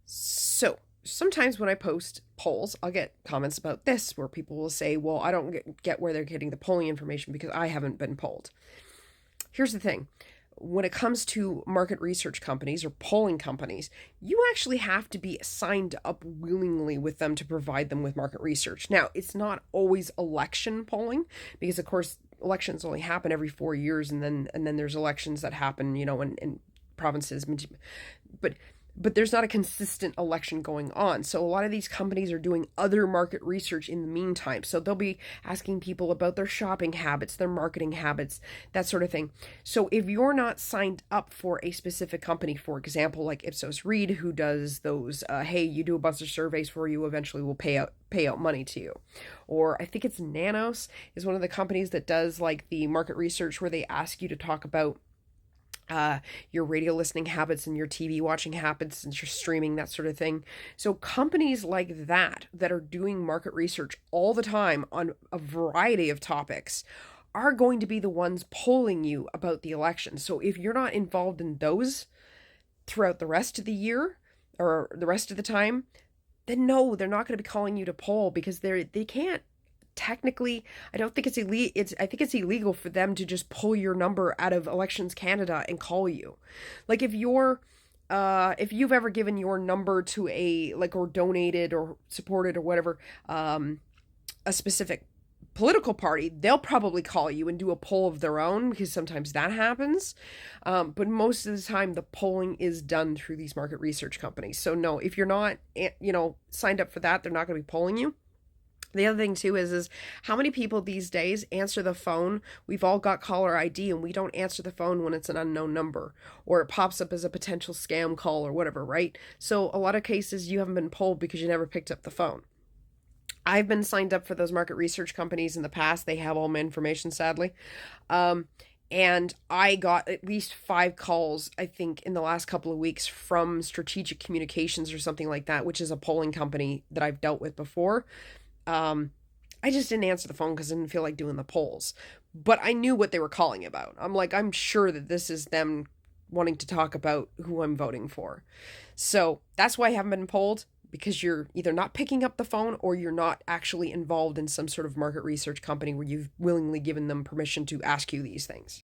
So sometimes when I post polls, I'll get comments about this where people will say, well, I don't get where they're getting the polling information because I haven't been polled. Here's the thing. When it comes to market research companies or polling companies, you actually have to be signed up willingly with them to provide them with market research. Now, it's not always election polling because, of course, elections only happen every 4 years, and then there's elections that happen, in provinces, but there's not a consistent election going on. So a lot of these companies are doing other market research in the meantime. So they'll be asking people about their shopping habits, their marketing habits, that sort of thing. So if you're not signed up for a specific company, for example, like Ipsos Reid, who does those, hey, you do a bunch of surveys for you, eventually we'll pay out money to you. Or I think it's Nanos is one of the companies that does like the market research where they ask you to talk about your radio listening habits and your TV watching habits and your streaming, that sort of thing. So companies like that are doing market research all the time on a variety of topics are going to be the ones polling you about the election. So if you're not involved in those throughout the rest of the year or the rest of the time, then no, they're not going to be calling you to poll because they can't technically. I don't think it's illegal. I think it's illegal for them to just pull your number out of Elections Canada and call you. Like if you've ever given your number to a like or donated or supported or whatever a specific political party, they'll probably call you and do a poll of their own because sometimes that happens. But most of the time, the polling is done through these market research companies. So no, if you're not, signed up for that, they're not going to be polling you. The other thing too is how many people these days answer the phone. We've all got caller ID and we don't answer the phone when it's an unknown number or it pops up as a potential scam call or whatever, right? So a lot of cases you haven't been polled because you never picked up the phone. I've been signed up for those market research companies in the past. They have all my information, sadly. And I got at least 5 calls, I think, in the last couple of weeks from Strategic Communications or something like that, which is a polling company that I've dealt with before. um, I just didn't answer the phone because I didn't feel like doing the polls. But I knew what they were calling about. I'm like, I'm sure that this is them wanting to talk about who I'm voting for. So that's why I haven't been polled, because you're either not picking up the phone or you're not actually involved in some sort of market research company where you've willingly given them permission to ask you these things.